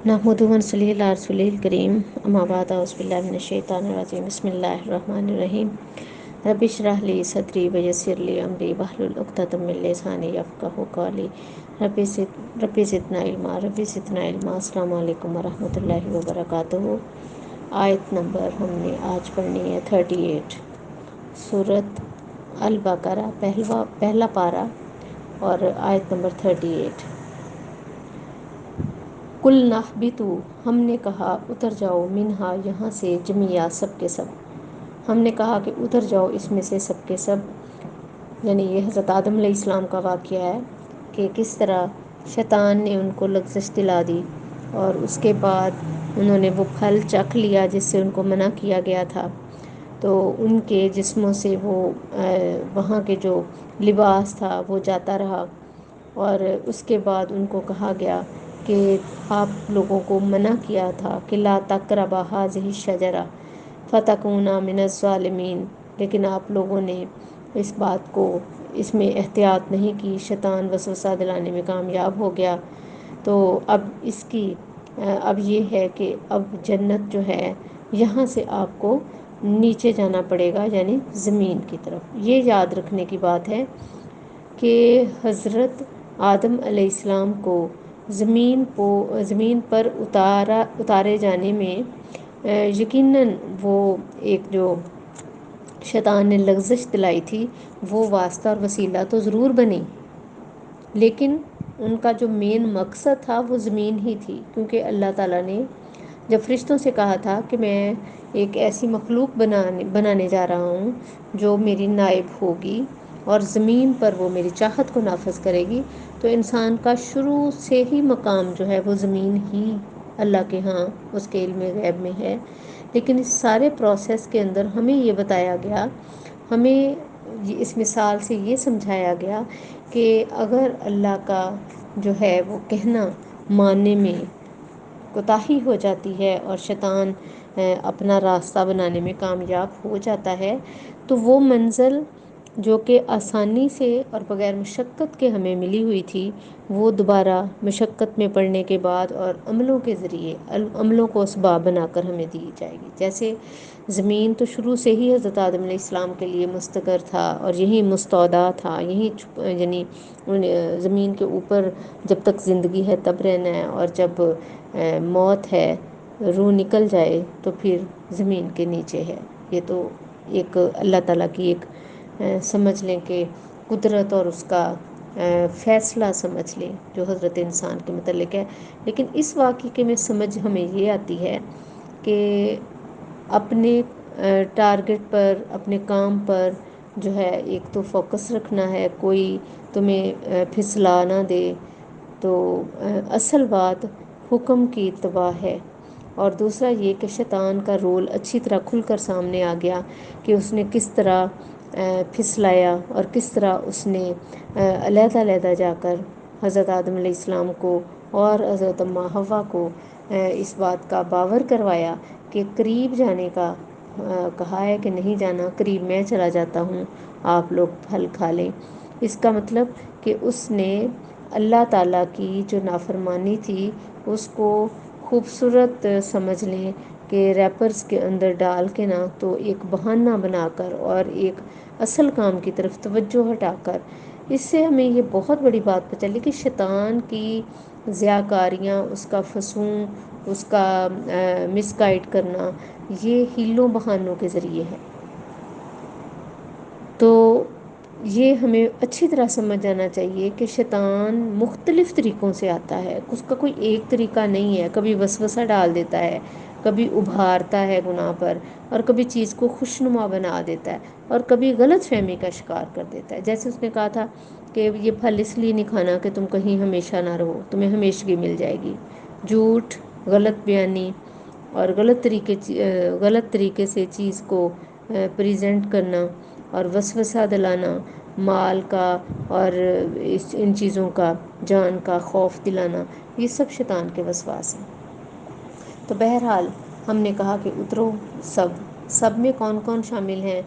نحمدہ و نصلی علی رسولہ الکریم اما بعد اعوذ باللہ من الشیطان الرجیم بسم اللہ الرحمن الرحیم رب اشرح لی صدری ویسر لی امری واحلل عقدۃ من لسانی یفقہوا قولی رب زدنا علما السلام علیکم ورحمۃ اللہ وبرکاتہ۔ آیت نمبر ہم نے آج پڑھنی ہے 38، سورۃ البقرہ، پہلا پارہ اور آیت نمبر 38۔ قُلْنَا اهْبِطُوا، ہم نے کہا اتر جاؤ، منہا یہاں سے، جميعا سب کے سب، ہم نے کہا کہ اتر جاؤ اس میں سے سب کے سب۔ یعنی یہ حضرت آدم علیہ السلام کا واقعہ ہے کہ کس طرح شیطان نے ان کو لغزش دلا دی اور اس کے بعد انہوں نے وہ پھل چکھ لیا جس سے ان کو منع کیا گیا تھا، تو ان کے جسموں سے وہ وہاں کے جو لباس تھا وہ جاتا رہا، اور اس کے بعد ان کو کہا گیا کہ آپ لوگوں کو منع کیا تھا کہ لا تقربا هذه الشجرہ فتکونا من الظالمین، لیکن آپ لوگوں نے اس بات کو، اس میں احتیاط نہیں کی، شیطان وسوسہ دلانے میں کامیاب ہو گیا۔ تو اب اس کی اب یہ ہے کہ اب جنت جو ہے یہاں سے آپ کو نیچے جانا پڑے گا، یعنی زمین کی طرف۔ یہ یاد رکھنے کی بات ہے کہ حضرت آدم علیہ السلام کو زمین پر اتارے جانے میں یقیناً وہ ایک جو شیطان نے لغزش دلائی تھی وہ واسطہ اور وسیلہ تو ضرور بنی، لیکن ان کا جو مین مقصد تھا وہ زمین ہی تھی، کیونکہ اللہ تعالیٰ نے جب فرشتوں سے کہا تھا کہ میں ایک ایسی مخلوق بنانے جا رہا ہوں جو میری نائب ہوگی اور زمین پر وہ میری چاہت کو نافذ کرے گی، تو انسان کا شروع سے ہی مقام جو ہے وہ زمین ہی اللہ کے ہاں اس کے علم غیب میں ہے۔ لیکن اس سارے پروسیس کے اندر ہمیں یہ بتایا گیا، ہمیں اس مثال سے یہ سمجھایا گیا کہ اگر اللہ کا جو ہے وہ کہنا ماننے میں کوتاہی ہو جاتی ہے اور شیطان اپنا راستہ بنانے میں کامیاب ہو جاتا ہے، تو وہ منزل جو کہ آسانی سے اور بغیر مشقت کے ہمیں ملی ہوئی تھی، وہ دوبارہ مشقت میں پڑنے کے بعد اور عملوں کے ذریعے، عملوں کو اسباب بنا کر ہمیں دی جائے گی۔ جیسے زمین تو شروع سے ہی حضرت آدم علیہ السلام کے لیے مستقر تھا اور یہی مستودع تھا، یہی یعنی زمین کے اوپر جب تک زندگی ہے تب رہنا ہے، اور جب موت ہے، روح نکل جائے تو پھر زمین کے نیچے ہے۔ یہ تو ایک اللہ تعالیٰ کی ایک سمجھ لیں کہ قدرت اور اس کا فیصلہ سمجھ لیں جو حضرت انسان کے متعلق ہے۔ لیکن اس واقعے میں سمجھ ہمیں یہ آتی ہے کہ اپنے ٹارگٹ پر، اپنے کام پر جو ہے ایک تو فوکس رکھنا ہے، کوئی تمہیں پھسلا نہ دے، تو اصل بات حکم کی اتباع ہے۔ اور دوسرا یہ کہ شیطان کا رول اچھی طرح کھل کر سامنے آ گیا کہ اس نے کس طرح پھسلایا اور کس طرح اس نے علیحدہ علیحدہ جا کر حضرت آدم علیہ السلام کو اور حضرت اماں حوا کو اس بات کا باور کروایا کہ قریب جانے کا کہا ہے کہ نہیں جانا، قریب میں چلا جاتا ہوں، آپ لوگ پھل کھا لیں۔ اس کا مطلب کہ اس نے اللہ تعالیٰ کی جو نافرمانی تھی اس کو خوبصورت سمجھ لیں کہ ریپرز کے اندر ڈال کے نا، تو ایک بہانہ بنا کر اور ایک اصل کام کی طرف توجہ ہٹا کر، اس سے ہمیں یہ بہت بڑی بات پتہ چلی کہ شیطان کی ضیاکاریاں، اس کا فسون، اس کا مس گائیڈ کرنا، یہ ہیلوں بہانوں کے ذریعے ہے۔ تو یہ ہمیں اچھی طرح سمجھ جانا چاہیے کہ شیطان مختلف طریقوں سے آتا ہے، اس کا کوئی ایک طریقہ نہیں ہے۔ کبھی وسوسہ ڈال دیتا ہے، کبھی ابھارتا ہے گناہ پر، اور کبھی چیز کو خوشنما بنا دیتا ہے، اور کبھی غلط فہمی کا شکار کر دیتا ہے۔ جیسے اس نے کہا تھا کہ یہ پھل اس لیے نہیں کھانا کہ تم کہیں ہمیشہ نہ رہو، تمہیں ہمیشگی مل جائے گی۔ جھوٹ، غلط بیانی اور غلط طریقے سے چیز کو پریزنٹ کرنا اور وسوسہ دلانا، مال کا اور ان چیزوں کا، جان کا خوف دلانا، یہ سب شیطان کے وسواس ہیں۔ تو بہرحال ہم نے کہا کہ اترو سب میں کون کون شامل ہیں؟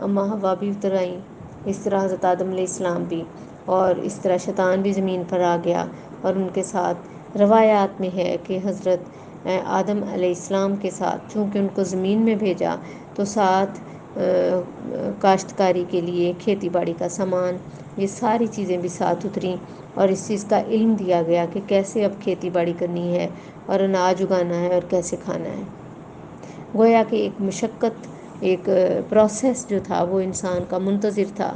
اماں حوا بھی اتر آئیں، اس طرح حضرت آدم علیہ السلام بھی، اور اس طرح شیطان بھی زمین پر آ گیا اور ان کے ساتھ روایات میں ہے کہ حضرت آدم علیہ السلام کے ساتھ چونکہ ان کو زمین میں بھیجا تو ساتھ کاشتکاری کے لیے کھیتی باڑی کا سامان، یہ ساری چیزیں بھی ساتھ اتریں، اور اس چیز کا علم دیا گیا کہ کیسے اب کھیتی باڑی کرنی ہے اور اناج اگانا ہے اور کیسے کھانا ہے۔ گویا کہ ایک مشقت، ایک پروسیس جو تھا وہ انسان کا منتظر تھا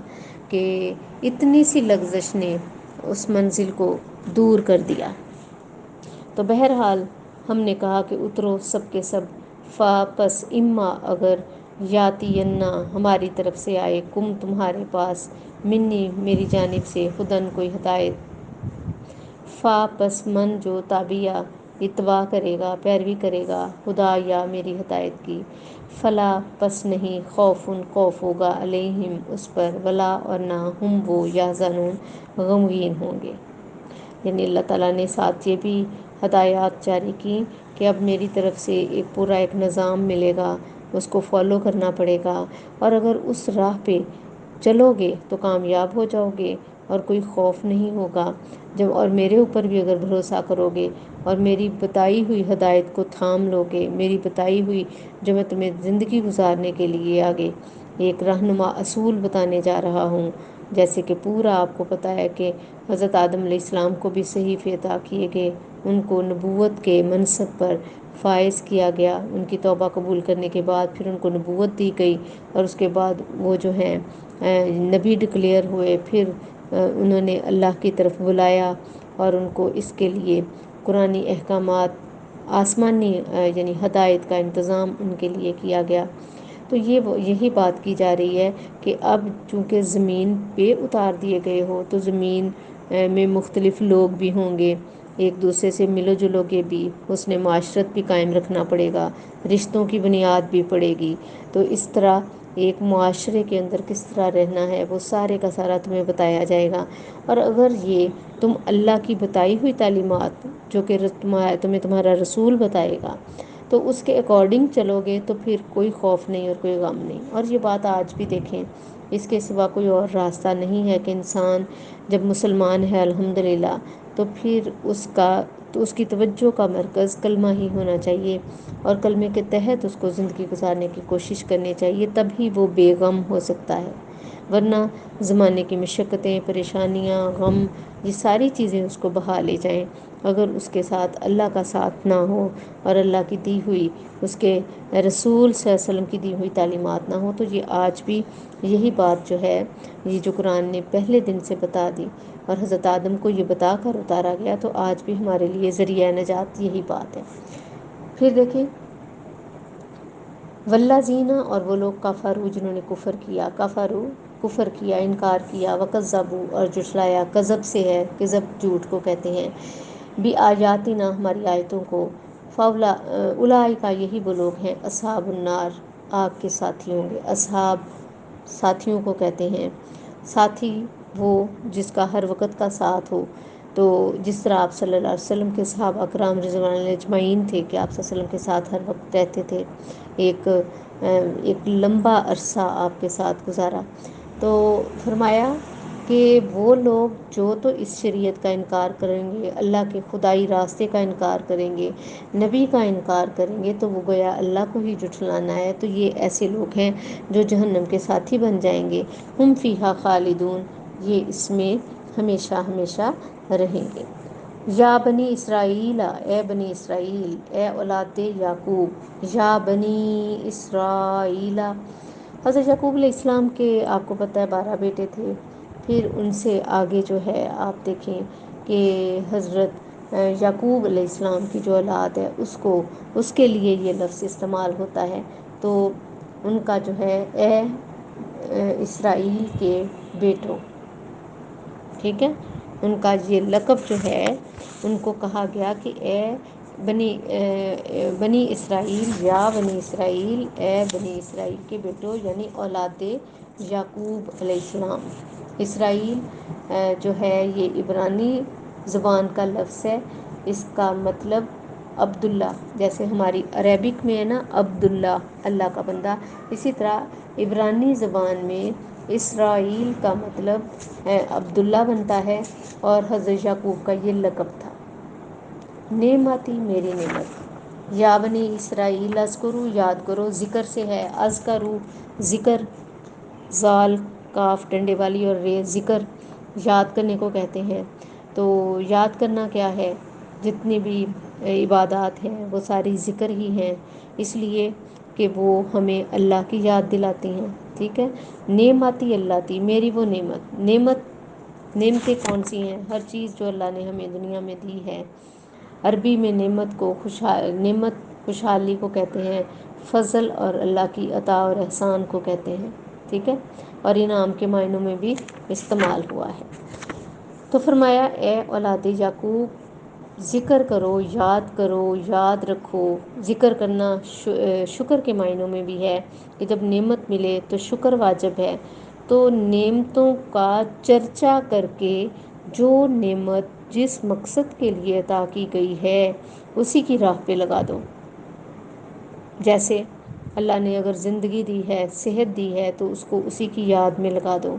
کہ اتنی سی لغزش نے اس منزل کو دور کر دیا۔ تو بہرحال ہم نے کہا کہ اترو سب کے سب، فا پس اما اگر، یاتی ینا ہماری طرف سے آئے، کم تمہارے پاس، منی میری جانب سے، خدن کوئی ہدایت، فا پس من جو تابعہ اتباع کرے گا، پیروی کرے گا، خدا یا میری ہدایت کی، فلا پس نہیں، خوف خوف ہوگا، علیہم اس پر، ولا اور نہ، ہم وہ، یحزنون غمگین ہوں گے۔ یعنی اللہ تعالیٰ نے ساتھ یہ بھی ہدایات جاری کی کہ اب میری طرف سے ایک پورا ایک نظام ملے گا، اس کو فالو کرنا پڑے گا، اور اگر اس راہ پہ چلو گے تو کامیاب ہو جاؤ گے اور کوئی خوف نہیں ہوگا، جب اور میرے اوپر بھی اگر بھروسہ کرو گے اور میری بتائی ہوئی ہدایت کو تھام لو گے، میری بتائی ہوئی جو میں تمہیں زندگی گزارنے کے لیے آگے ایک رہنما اصول بتانے جا رہا ہوں، جیسے کہ پورا آپ کو پتہ ہے کہ حضرت آدم علیہ السلام کو بھی صحیفے عطا کیے گئے، ان کو نبوت کے منصب پر فائز کیا گیا، ان کی توبہ قبول کرنے کے بعد پھر ان کو نبوت دی گئی، اور اس کے بعد وہ جو ہیں نبی ڈکلیئر ہوئے، پھر انہوں نے اللہ کی طرف بلایا اور ان کو اس کے لیے قرآنی احکامات، آسمانی یعنی ہدایت کا انتظام ان کے لیے کیا گیا۔ تو یہی بات کی جا رہی ہے کہ اب چونکہ زمین پہ اتار دیے گئے ہو تو زمین میں مختلف لوگ بھی ہوں گے، ایک دوسرے سے ملو جلو کے بھی، حسن معاشرت بھی قائم رکھنا پڑے گا، رشتوں کی بنیاد بھی پڑے گی، تو اس طرح ایک معاشرے کے اندر کس طرح رہنا ہے وہ سارے کا سارا تمہیں بتایا جائے گا۔ اور اگر یہ تم اللہ کی بتائی ہوئی تعلیمات جو کہ تمہیں تمہارا رسول بتائے گا تو اس کے اکارڈنگ چلو گے تو پھر کوئی خوف نہیں اور کوئی غم نہیں۔ اور یہ بات آج بھی دیکھیں، اس کے سوا کوئی اور راستہ نہیں ہے کہ انسان جب مسلمان ہے الحمدللہ تو پھر اس کی توجہ کا مرکز کلمہ ہی ہونا چاہیے، اور کلمے کے تحت اس کو زندگی گزارنے کی کوشش کرنی چاہیے، تبھی وہ بے غم ہو سکتا ہے، ورنہ زمانے کی مشقتیں، پریشانیاں، غم، یہ ساری چیزیں اس کو بہا لے جائیں، اگر اس کے ساتھ اللہ کا ساتھ نہ ہو اور اللہ کی دی ہوئی، اس کے رسول صلی اللہ علیہ وسلم کی دی ہوئی تعلیمات نہ ہو، تو یہ آج بھی یہی بات جو ہے، یہ جو قرآن نے پہلے دن سے بتا دی اور حضرت آدم کو یہ بتا کر اتارا گیا، تو آج بھی ہمارے لیے ذریعہ نجات یہی بات ہے۔ پھر دیکھیں والذین، اور وہ لوگ کفروا جنہوں نے کفر کیا، کفر کیا، انکار کیا، وکذبوا اور جھٹلایا، کذب سے ہے، کذب جھوٹ کو کہتے ہیں، بآیاتنا ہماری آیتوں کو، اولئک یہی وہ لوگ ہیں، اصحاب النار آگ کے ساتھی ہوں گے۔ اصحاب ساتھیوں کو کہتے ہیں، ساتھی وہ جس کا ہر وقت کا ساتھ ہو، تو جس طرح آپ صلی اللہ علیہ وسلم کے صحابہ کرام رضوان اللہ اجمعین تھے کہ آپ صلی اللہ علیہ وسلم کے ساتھ ہر وقت رہتے تھے، ایک لمبا عرصہ آپ کے ساتھ گزارا، تو فرمایا کہ وہ لوگ جو تو اس شریعت کا انکار کریں گے، اللہ کے خدائی راستے کا انکار کریں گے، نبی کا انکار کریں گے، تو وہ گویا اللہ کو ہی جھٹلانا ہے، تو یہ ایسے لوگ ہیں جو جہنم کے ساتھی بن جائیں گے، ہم فیہا خالدون، یہ اس میں ہمیشہ ہمیشہ رہیں گے۔ یا بنی اسرائیل، اے بنی اسرائیل، اے اولاد یعقوب، یا بنی اسرائیل، حضرت یعقوب علیہ السلام کے آپ کو پتہ ہے 12 بیٹے تھے، پھر ان سے آگے جو ہے آپ دیکھیں کہ حضرت یعقوب علیہ السلام کی جو اولاد ہے اس کے لیے یہ لفظ استعمال ہوتا ہے، تو ان کا جو ہے اے اسرائیل کے بیٹوں، ٹھیک ہے، ان کا یہ لقب جو ہے ان کو کہا گیا کہ اے بنی اسرائیل، یا بنی اسرائیل، اے بنی اسرائیل کے بیٹوں، یعنی اولاد یعقوب علیہ السلام۔ اسرائیل جو ہے یہ عبرانی زبان کا لفظ ہے، اس کا مطلب عبداللہ، جیسے ہماری عربک میں ہے نا عبداللہ، اللہ کا بندہ، اسی طرح عبرانی زبان میں اسرائیل کا مطلب عبداللہ بنتا ہے، اور حضرت یعقوب کا یہ لقب تھا۔ نعمتی میری نعمت، یا بنی اسرائیل اذکرو یاد کرو، ذکر سے ہے اذکرو، ذکر، زال کاف ڈنڈے والی اور رے ذکر یاد کرنے کو کہتے ہیں۔ تو یاد کرنا کیا ہے، جتنی بھی عبادات ہیں وہ ساری ذکر ہی ہیں، اس لیے کہ وہ ہمیں اللہ کی یاد دلاتی ہیں، ٹھیک ہے۔ نعمتی اللہ تی، میری وہ نعمتیں کون سی ہیں؟ ہر چیز جو اللہ نے ہمیں دنیا میں دی ہے۔ عربی میں نعمت خوشحالی کو کہتے ہیں، فضل اور اللہ کی عطا اور احسان کو کہتے ہیں، ٹھیک ہے، اور انعام کے معنوں میں بھی استعمال ہوا ہے۔ تو فرمایا اے اولاد یعقوب ذکر کرو، یاد کرو، یاد رکھو۔ ذکر کرنا شکر کے معنوں میں بھی ہے کہ جب نعمت ملے تو شکر واجب ہے، تو نعمتوں کا چرچا کر کے جو نعمت جس مقصد کے لیے عطا کی گئی ہے اسی کی راہ پہ لگا دو۔ جیسے اللہ نے اگر زندگی دی ہے، صحت دی ہے، تو اس کو اسی کی یاد میں لگا دو۔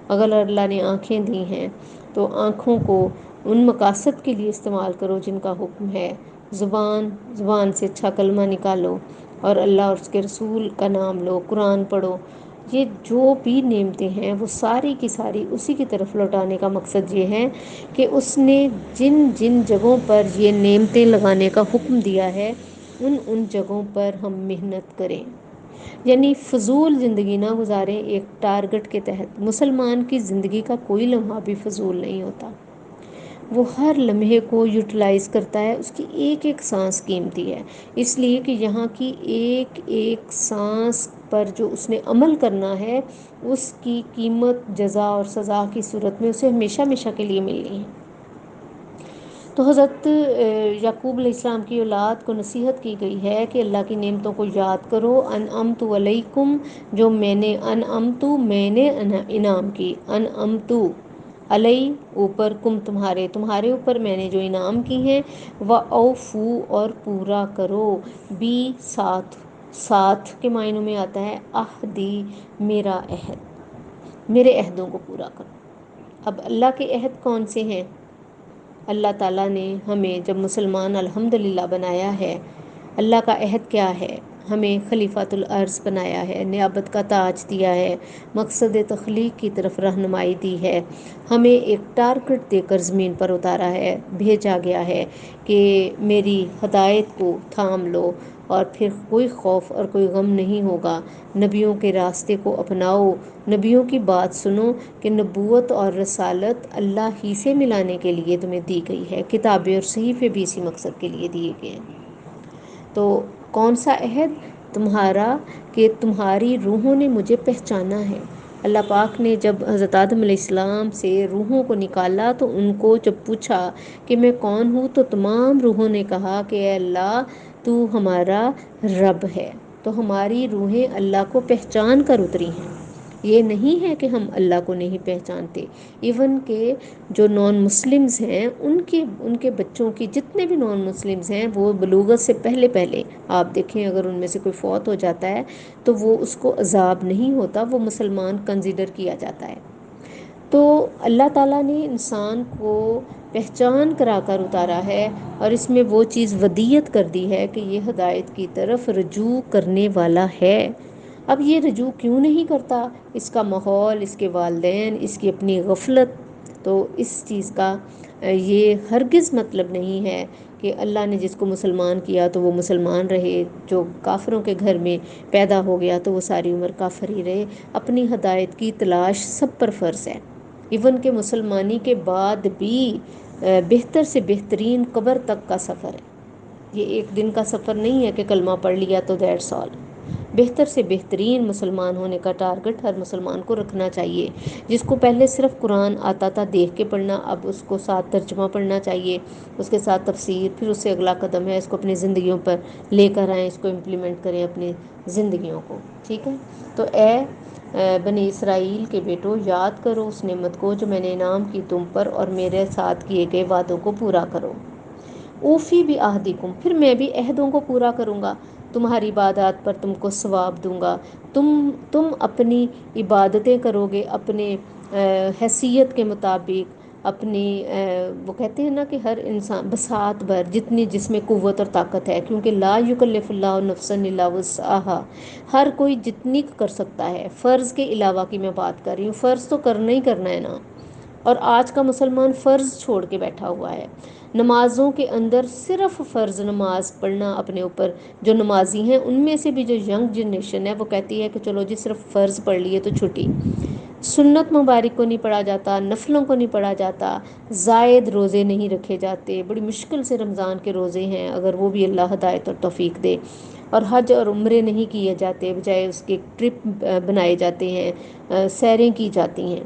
اگر اللہ نے آنکھیں دی ہیں تو آنکھوں کو ان مقاصد کے لیے استعمال کرو جن کا حکم ہے۔ زبان سے اچھا کلمہ نکالو اور اللہ اور اس کے رسول کا نام لو، قرآن پڑھو۔ یہ جو بھی نعمتیں ہیں وہ ساری کی ساری اسی کی طرف لوٹانے کا مقصد یہ ہے کہ اس نے جن جن جگہوں پر یہ نعمتیں لگانے کا حکم دیا ہے ان جگہوں پر ہم محنت کریں، یعنی فضول زندگی نہ گزاریں ایک ٹارگٹ کے تحت۔ مسلمان کی زندگی کا کوئی لمحہ بھی فضول نہیں ہوتا، وہ ہر لمحے کو یوٹیلائز کرتا ہے، اس کی ایک ایک سانس قیمتی ہے، اس لیے کہ یہاں کی ایک ایک سانس پر جو اس نے عمل کرنا ہے اس کی قیمت جزا اور سزا کی صورت میں اسے ہمیشہ ہمیشہ کے لیے ملنی ہے۔ تو حضرت یعقوب علیہ السلام کی اولاد کو نصیحت کی گئی ہے کہ اللہ کی نعمتوں کو یاد کرو۔ انعمت علیکم، جو میں نے انعام کی، انعمت علی اوپر، کم تمہارے اوپر میں نے جو انعام کی ہیں، وَأَوْفُوا اور پورا کرو، بھی ساتھ کے معنوں میں آتا ہے عہدی، میرا عہد، میرے عہدوں کو پورا کرو۔ اب اللہ کے عہد کون سے ہیں؟ اللہ تعالیٰ نے ہمیں جب مسلمان الحمدللہ بنایا ہے، اللہ کا عہد کیا ہے؟ ہمیں خلیفۃ الارض بنایا ہے، نیابت کا تاج دیا ہے، مقصد تخلیق کی طرف رہنمائی دی ہے، ہمیں ایک ٹارگٹ دے کر زمین پر اتارا ہے، بھیجا گیا ہے کہ میری ہدایت کو تھام لو اور پھر کوئی خوف اور کوئی غم نہیں ہوگا، نبیوں کے راستے کو اپناؤ، نبیوں کی بات سنو کہ نبوت اور رسالت اللہ ہی سے ملانے کے لیے تمہیں دی گئی ہے، کتابیں اور صحیفے بھی اسی مقصد کے لیے دیے گئے ہیں۔ تو کون سا عہد؟ تمہارا، کہ تمہاری روحوں نے مجھے پہچانا ہے۔ اللہ پاک نے جب حضرت آدم علیہ السلام سے روحوں کو نکالا تو ان کو جب پوچھا کہ میں کون ہوں، تو تمام روحوں نے کہا کہ اے اللہ تو ہمارا رب ہے۔ تو ہماری روحیں اللہ کو پہچان کر اتری ہیں، یہ نہیں ہے کہ ہم اللہ کو نہیں پہچانتے۔ ایون کہ جو نان مسلمز ہیں ان کے بچوں کی، جتنے بھی نان مسلمز ہیں، وہ بلوغت سے پہلے آپ دیکھیں اگر ان میں سے کوئی فوت ہو جاتا ہے تو وہ اس کو عذاب نہیں ہوتا، وہ مسلمان کنسیڈر کیا جاتا ہے۔ تو اللہ تعالیٰ نے انسان کو پہچان کرا کر اتارا ہے، اور اس میں وہ چیز ودیت کر دی ہے کہ یہ ہدایت کی طرف رجوع کرنے والا ہے۔ اب یہ رجوع کیوں نہیں کرتا؟ اس کا ماحول، اس کے والدین، اس کی اپنی غفلت۔ تو اس چیز کا یہ ہرگز مطلب نہیں ہے کہ اللہ نے جس کو مسلمان کیا تو وہ مسلمان رہے، جو کافروں کے گھر میں پیدا ہو گیا تو وہ ساری عمر کافر ہی رہے۔ اپنی ہدایت کی تلاش سب پر فرض ہے، ایون کہ مسلمانی کے بعد بھی بہتر سے بہترین قبر تک کا سفر ہے۔ یہ ایک دن کا سفر نہیں ہے کہ کلمہ پڑھ لیا تو دیٹس آل۔ بہتر سے بہترین مسلمان ہونے کا ٹارگٹ ہر مسلمان کو رکھنا چاہیے۔ جس کو پہلے صرف قرآن آتا تھا دیکھ کے پڑھنا، اب اس کو ساتھ ترجمہ پڑھنا چاہیے، اس کے ساتھ تفسیر، پھر اس سے اگلا قدم ہے اس کو اپنی زندگیوں پر لے کر آئیں، اس کو امپلیمنٹ کریں اپنی زندگیوں کو، ٹھیک ہے۔ تو اے بنی اسرائیل کے بیٹو، یاد کرو اس نعمت کو جو میں نے انعام کی تم پر، اور میرے ساتھ کیے گئے وعدوں کو پورا کرو۔ اوفی بھی عہدکم، پھر میں بھی عہدوں کو پورا کروں گا، تمہاری عبادات پر تم کو ثواب دوں گا، تم اپنی عبادتیں کرو گے اپنے حیثیت کے مطابق، اپنی وہ کہتے ہیں نا کہ ہر انسان بساط بھر جتنی جس میں قوت اور طاقت ہے، کیونکہ لا یکلف اللہ نفسا الا وسعها، ہر کوئی جتنی کر سکتا ہے، فرض کے علاوہ کی میں بات کر رہی ہوں، فرض تو کرنا ہی کرنا ہے نا۔ اور آج کا مسلمان فرض چھوڑ کے بیٹھا ہوا ہے، نمازوں کے اندر صرف فرض نماز پڑھنا اپنے اوپر، جو نمازی ہیں ان میں سے بھی جو ینگ جنریشن ہے وہ کہتی ہے کہ چلو جی صرف فرض پڑھ لیے تو چھٹی، سنت مبارک کو نہیں پڑھا جاتا، نفلوں کو نہیں پڑھا جاتا، زائد روزے نہیں رکھے جاتے، بڑی مشکل سے رمضان کے روزے ہیں اگر وہ بھی اللہ ہدایت اور توفیق دے، اور حج اور عمرے نہیں کیے جاتے، بجائے اس کے ٹرپ بنائے جاتے ہیں، سیریں کی جاتی ہیں،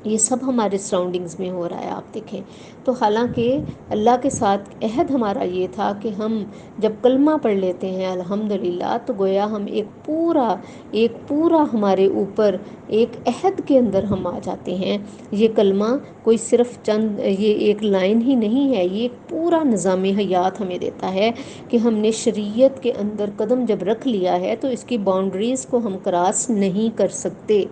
یہ سب ہمارے سراؤنڈنگز میں ہو رہا ہے آپ دیکھیں۔ تو حالانکہ اللہ کے ساتھ عہد ہمارا یہ تھا کہ ہم جب کلمہ پڑھ لیتے ہیں الحمدللہ، تو گویا ہم ایک پورا ہمارے اوپر ایک عہد کے اندر ہم آ جاتے ہیں۔ یہ کلمہ کوئی صرف چند یہ ایک لائن ہی نہیں ہے، یہ ایک پورا نظام حیات ہمیں دیتا ہے کہ ہم نے شریعت کے اندر قدم جب رکھ لیا ہے تو اس کی باؤنڈریز کو ہم کراس نہیں کر سکتے۔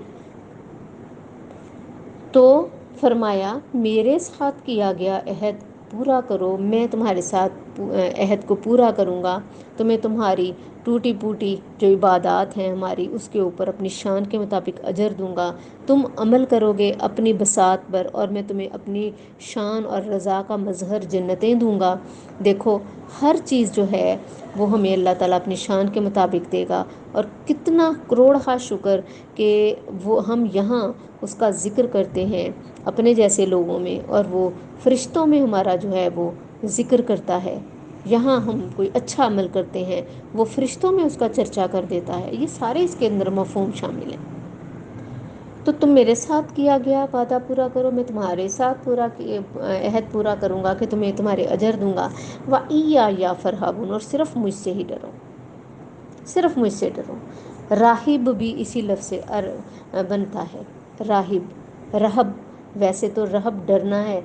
تو فرمایا میرے ساتھ کیا گیا عہد پورا کرو، میں تمہارے ساتھ عہد کو پورا کروں گا، تمہیں تمہاری ٹوٹی پوٹی جو عبادات ہیں ہماری اس کے اوپر اپنی شان کے مطابق اجر دوں گا، تم عمل کرو گے اپنی بساط پر اور میں تمہیں اپنی شان اور رضا کا مظہر جنتیں دوں گا۔ دیکھو ہر چیز جو ہے وہ ہمیں اللہ تعالیٰ اپنی شان کے مطابق دے گا، اور کتنا کروڑہ شکر کہ وہ ہم یہاں اس کا ذکر کرتے ہیں اپنے جیسے لوگوں میں، اور وہ فرشتوں میں ہمارا جو ہے وہ ذکر کرتا ہے۔ یہاں ہم کوئی اچھا عمل کرتے ہیں وہ فرشتوں میں اس کا چرچا کر دیتا ہے۔ یہ سارے اس کے اندر مفہوم شامل ہیں۔ تو تم میرے ساتھ کیا گیا وعدہ پورا کرو، میں تمہارے ساتھ عہد پورا کروں گا کہ تمہیں تمہارے اجر دوں گا۔ وَإِيَّایَ فَارْہَبُونَ، اور صرف مجھ سے ہی ڈرو، صرف مجھ سے ڈرو۔ راہب بھی اسی لفظ سے بنتا ہے، راہب، رہب، ویسے تو رہب ڈرنا ہے،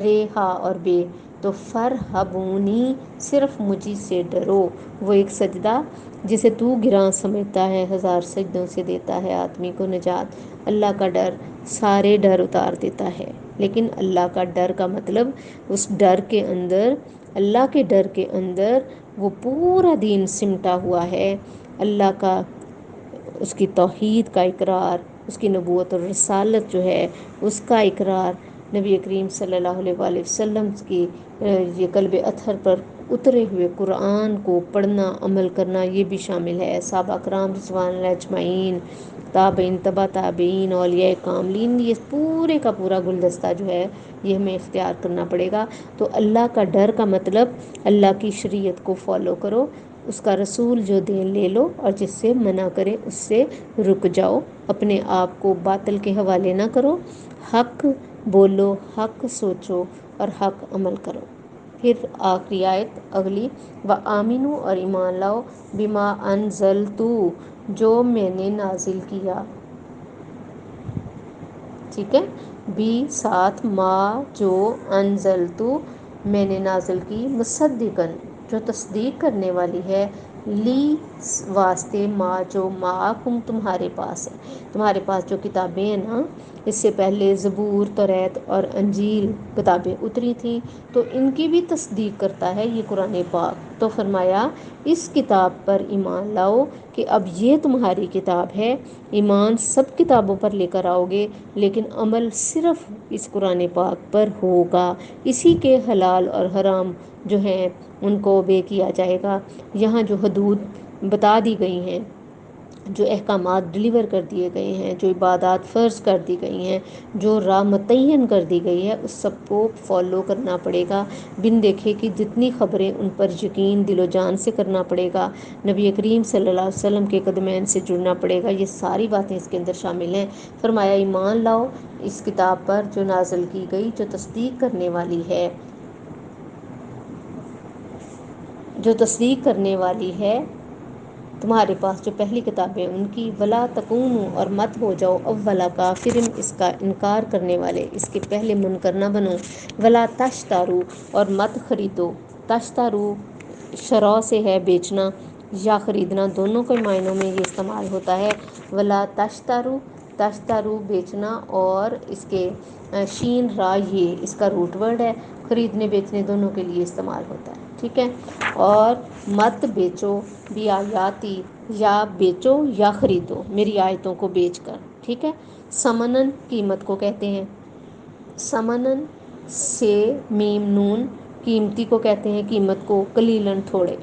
رے ہا اور بے، تو فرہبونی، صرف مجھے سے ڈرو۔ وہ ایک سجدہ جسے تو گراں سمجھتا ہے 1000 سجدوں سے دیتا ہے آدمی کو نجات۔ اللہ کا ڈر سارے ڈر اتار دیتا ہے، لیکن اللہ کا ڈر کا مطلب اس ڈر کے اندر، اللہ کے ڈر کے اندر وہ پورا دین سمٹا ہوا ہے، اللہ کا، اس کی توحید کا اقرار، اس کی نبوت اور رسالت جو ہے اس کا اقرار، نبی کریم صلی اللہ علیہ وآلہ وسلم کی یہ قلب اطہر پر اترے ہوئے قرآن کو پڑھنا، عمل کرنا، یہ بھی شامل ہے۔ صحابہ کرام رضوان اللہ اجمعین، تابعین، تبع تابعین، اولیاء کاملین، یہ پورے کا پورا گلدستہ جو ہے یہ ہمیں اختیار کرنا پڑے گا۔ تو اللہ کا ڈر کا مطلب اللہ کی شریعت کو فالو کرو، اس کا رسول جو دین لے لو، اور جس سے منع کرے اس سے رک جاؤ، اپنے آپ کو باطل کے حوالے نہ کرو، حق بولو، حق سوچو اور حق عمل کرو۔ پھر آخری آیت اگلی، وَآمِنُوا، اور ایمان لاؤ، بِمَا أَنزَلْتُ، جو میں نے نازل کیا، ٹھیک ہے، بھی ساتھ ما، جو، انزلتو، میں نے نازل کی، مصدقاً، جو تصدیق کرنے والی ہے، لی، واسطے، ما، جو معکم، تمہارے پاس ہے، تمہارے پاس جو کتابیں ہیں نا، اس سے پہلے زبور، توریت اور انجیل کتابیں اتری تھیں، تو ان کی بھی تصدیق کرتا ہے یہ قرآن پاک۔ تو فرمایا اس کتاب پر ایمان لاؤ کہ اب یہ تمہاری کتاب ہے، ایمان سب کتابوں پر لے کر آؤ گے، لیکن عمل صرف اس قرآن پاک پر ہوگا، اسی کے حلال اور حرام جو ہیں ان کو obey کیا جائے گا۔ یہاں جو حدود بتا دی گئی ہیں، جو احکامات ڈلیور کر دیے گئے ہیں، جو عبادات فرض کر دی گئی ہیں، جو راہ متعین کر دی گئی ہے، اس سب کو فالو کرنا پڑے گا، بن دیکھے کہ جتنی خبریں ان پر یقین دل و جان سے کرنا پڑے گا، نبی کریم صلی اللہ علیہ وسلم کے قدمین سے جڑنا پڑے گا، یہ ساری باتیں اس کے اندر شامل ہیں۔ فرمایا ایمان لاؤ اس کتاب پر جو نازل کی گئی، جو تصدیق کرنے والی ہے، جو تصدیق کرنے والی ہے تمہارے پاس جو پہلی کتابیں ان کی، ولا تکونوا، اور مت ہو جاؤ، اولا کافرن، اس کا انکار کرنے والے، اس کے پہلے منکر نہ بنو، ولا تشترو، اور مت خریدو، تشترو شرع سے ہے بیچنا یا خریدنا، دونوں کے معنوں میں یہ استعمال ہوتا ہے، ولا تشترو، تشترو بیچنا، اور اس کے شین را یہ اس کا روٹ ورڈ ہے، خریدنے بیچنے دونوں کے لیے استعمال ہوتا ہے، ٹھیک ہے۔ اور مت بیچو بھی آیاتی، یا بیچو یا خریدو میری آیتوں کو بیچ کر، ٹھیک ہے۔ سمنن قیمت کو کہتے ہیں، سمنن سے میم نون قیمتی کو کہتے ہیں، قیمت کو، قلیلن تھوڑے،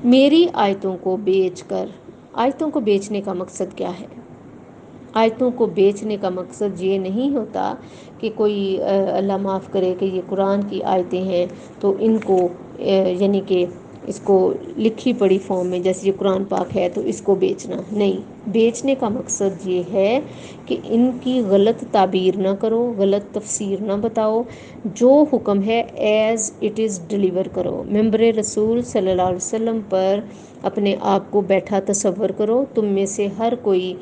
میری آیتوں کو بیچ کر۔ آیتوں کو بیچنے کا مقصد کیا ہے؟ آیتوں کو بیچنے کا مقصد یہ نہیں ہوتا کہ کوئی اللہ معاف کرے کہ یہ قرآن کی آیتیں ہیں تو ان کو یعنی کہ اس کو لکھی پڑھی فارم میں، جیسے یہ قرآن پاک ہے تو اس کو بیچنا نہیں۔ بیچنے کا مقصد یہ ہے کہ ان کی غلط تعبیر نہ کرو، غلط تفسیر نہ بتاؤ، جو حکم ہے ایز اٹ از ڈلیور کرو۔ ممبر رسول صلی اللہ علیہ وسلم پر اپنے آپ کو بیٹھا تصور کرو، تم میں سے ہر کوئی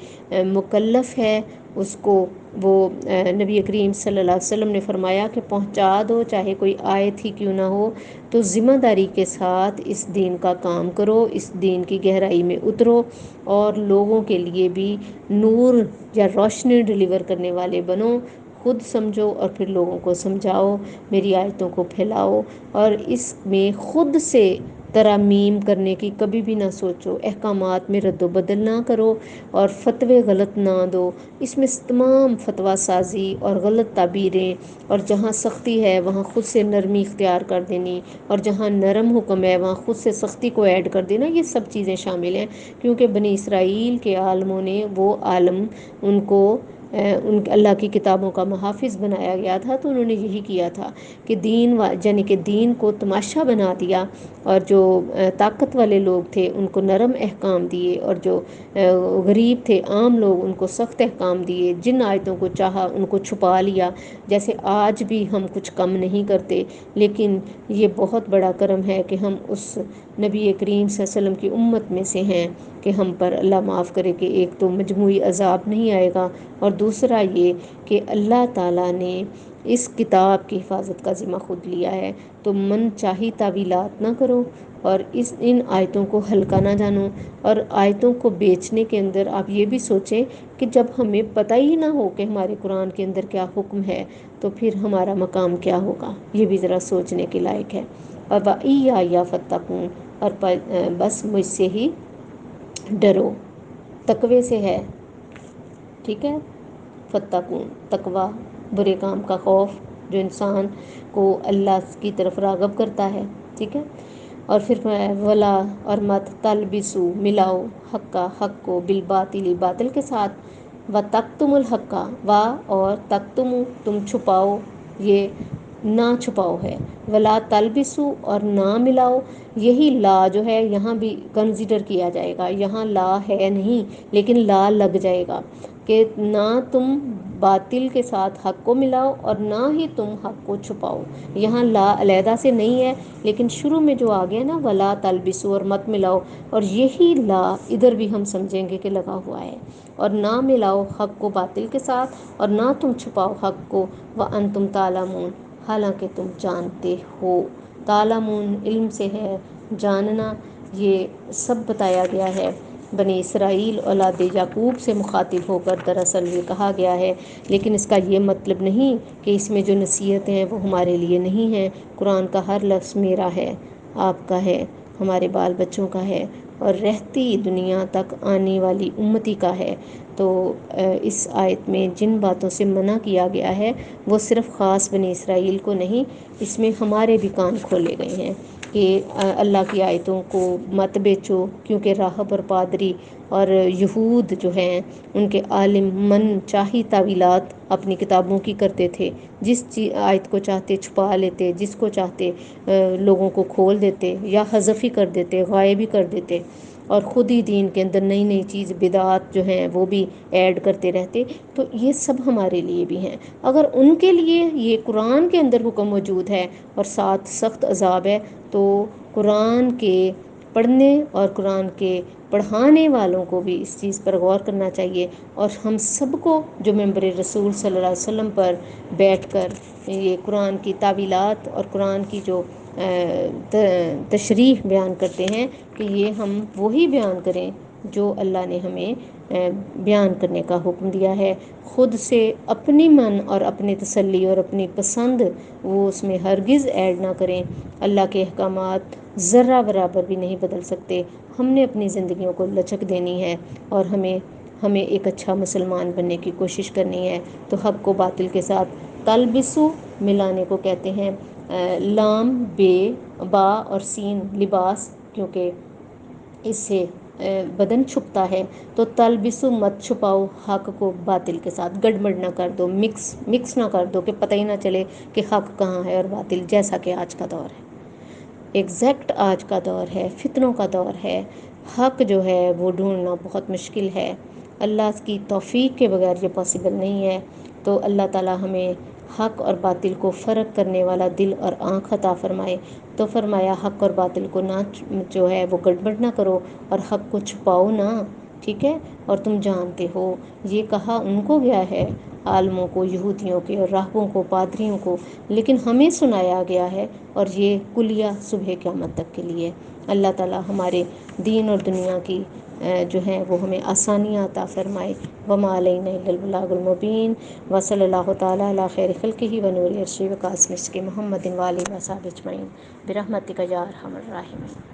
مکلف ہے، اس کو وہ نبی کریم صلی اللہ علیہ وسلم نے فرمایا کہ پہنچا دو، چاہے کوئی آیت ہی کیوں نہ ہو، تو ذمہ داری کے ساتھ اس دین کا کام کرو، اس دین کی گہرائی میں اترو، اور لوگوں کے لیے بھی نور یا روشنی ڈلیور کرنے والے بنو، خود سمجھو اور پھر لوگوں کو سمجھاؤ، میری آیتوں کو پھیلاؤ، اور اس میں خود سے ترامیم کرنے کی کبھی بھی نہ سوچو، احکامات میں رد و بدل نہ کرو اور فتوے غلط نہ دو۔ اس میں تمام فتویٰ سازی اور غلط تعبیریں، اور جہاں سختی ہے وہاں خود سے نرمی اختیار کر دینی، اور جہاں نرم حکم ہے وہاں خود سے سختی کو ایڈ کر دینا، یہ سب چیزیں شامل ہیں، کیونکہ بنی اسرائیل کے عالموں نے وہ عالم ان کو ان اللہ کی کتابوں کا محافظ بنایا گیا تھا، تو انہوں نے یہی کیا تھا کہ دین یعنی کہ دین کو تماشا بنا دیا، اور جو طاقت والے لوگ تھے ان کو نرم احکام دیے، اور جو غریب تھے عام لوگ ان کو سخت احکام دیے، جن آیتوں کو چاہا ان کو چھپا لیا۔ جیسے آج بھی ہم کچھ کم نہیں کرتے، لیکن یہ بہت بڑا کرم ہے کہ ہم اس نبی کریم صلی اللہ علیہ وسلم کی امت میں سے ہیں کہ ہم پر اللہ معاف کرے کہ ایک تو مجموعی عذاب نہیں آئے گا، اور دوسرا یہ کہ اللہ تعالیٰ نے اس کتاب کی حفاظت کا ذمہ خود لیا ہے، تو من چاہی تعویلات نہ کرو، اور ان آیتوں کو ہلکا نہ جانو، اور آیتوں کو بیچنے کے اندر آپ یہ بھی سوچیں کہ جب ہمیں پتہ ہی نہ ہو کہ ہمارے قرآن کے اندر کیا حکم ہے تو پھر ہمارا مقام کیا ہوگا، یہ بھی ذرا سوچنے کے لائق ہے۔ اور وَإِيَّايَ فَاتَّقُونِ، اور بس مجھ سے ہی ڈرو، تقوی سے ہے، ٹھیک ہے۔ فتقون تقوی، برے کام کا خوف، جو انسان کو اللہ کی طرف راغب کرتا ہے، ٹھیک ہے۔ اور پھر ولا، اور مت تلبسو ملاؤ، حقا حق کو، بالباطل باطل کے ساتھ، و تکتم الحقا، و اور تکتم تم چھپاؤ، یہ نہ چھپاؤ ہے، ولا تلبسو اور نہ ملاؤ، یہی لا جو ہے یہاں بھی کنسیڈر کیا جائے گا، یہاں لا ہے نہیں لیکن لا لگ جائے گا کہ نہ تم باطل کے ساتھ حق کو ملاؤ اور نہ ہی تم حق کو چھپاؤ، یہاں لا علیحدہ سے نہیں ہے، لیکن شروع میں جو آ گیا نا ولا تلبسو اور مت ملاؤ، اور یہی لا ادھر بھی ہم سمجھیں گے کہ لگا ہوا ہے، اور نہ ملاؤ حق کو باطل کے ساتھ، اور نہ تم چھپاؤ حق کو، وانتم تعلمون، حالانکہ تم جانتے ہو، تعلمون علم سے ہے، جاننا، یہ سب بتایا گیا ہے۔ بنی اسرائیل اولاد یعقوب سے مخاطب ہو کر دراصل یہ کہا گیا ہے، لیکن اس کا یہ مطلب نہیں کہ اس میں جو نصیحتیں ہیں وہ ہمارے لیے نہیں ہیں۔ قرآن کا ہر لفظ میرا ہے، آپ کا ہے، ہمارے بال بچوں کا ہے، اور رہتی دنیا تک آنے والی امتی کا ہے۔ تو اس آیت میں جن باتوں سے منع کیا گیا ہے وہ صرف خاص بنی اسرائیل کو نہیں، اس میں ہمارے بھی کان کھولے گئے ہیں کہ اللہ کی آیتوں کو مت بیچو، کیونکہ راہب اور پادری اور یہود جو ہیں ان کے عالم من چاہی تعویلات اپنی کتابوں کی کرتے تھے، جس آیت کو چاہتے چھپا لیتے، جس کو چاہتے لوگوں کو کھول دیتے یا حذف ہی کر دیتے، غائب ہی کر دیتے، اور خود ہی دین کے اندر نئی نئی چیز بدعات جو ہیں وہ بھی ایڈ کرتے رہتے۔ تو یہ سب ہمارے لیے بھی ہیں، اگر ان کے لیے یہ قرآن کے اندر حکم موجود ہے اور ساتھ سخت عذاب ہے، تو قرآن کے پڑھنے اور قرآن کے پڑھانے والوں کو بھی اس چیز پر غور کرنا چاہیے، اور ہم سب کو جو ممبر رسول صلی اللہ علیہ وسلم پر بیٹھ کر یہ قرآن کی تعویلات اور قرآن کی جو تشریح بیان کرتے ہیں کہ یہ ہم وہی بیان کریں جو اللہ نے ہمیں بیان کرنے کا حکم دیا ہے۔ خود سے اپنی من اور اپنی تسلی اور اپنی پسند وہ اس میں ہرگز ایڈ نہ کریں۔ اللہ کے احکامات ذرہ برابر بھی نہیں بدل سکتے۔ ہم نے اپنی زندگیوں کو لچک دینی ہے اور ہمیں ایک اچھا مسلمان بننے کی کوشش کرنی ہے۔ تو حق کو باطل کے ساتھ تلبسو ملانے کو کہتے ہیں، لام بے با اور سین لباس، کیونکہ اس سے بدن چھپتا ہے، تو تلبسو مت چھپاؤ حق کو باطل کے ساتھ، گڑبڑ نہ کر دو، مکس نہ کر دو کہ پتہ ہی نہ چلے کہ حق کہاں ہے اور باطل، جیسا کہ آج کا دور ہے، ایگزیکٹ آج کا دور ہے، فتنوں کا دور ہے۔ حق جو ہے وہ ڈھونڈنا بہت مشکل ہے، اللہ کی توفیق کے بغیر یہ پاسبل نہیں ہے۔ تو اللہ تعالی ہمیں حق اور باطل کو فرق کرنے والا دل اور آنکھ عطا فرمائے۔ تو فرمایا حق اور باطل کو نہ جو ہے وہ گڑبڑ نہ کرو اور حق کو چھپاؤ نہ، ٹھیک ہے۔ اور تم جانتے ہو، یہ کہا ان کو گیا ہے، عالموں کو، یہودیوں کے اور راہبوں کو، پادریوں کو، لیکن ہمیں سنایا گیا ہے، اور یہ کلیہ صبح قیامت تک کے لیے۔ اللہ تعالی ہمارے دین اور دنیا کی جو ہیں وہ ہمیں آسانیاں عطا فرمائے۔ وما علینا الا البلاغ المبین، وصلی اللہ تعالی علی خیر خلقہ ونور عرشہ وقاسم مسک محمد وآلہ وصحبہ اجمعین برحمتک یا ارحم الراحمین۔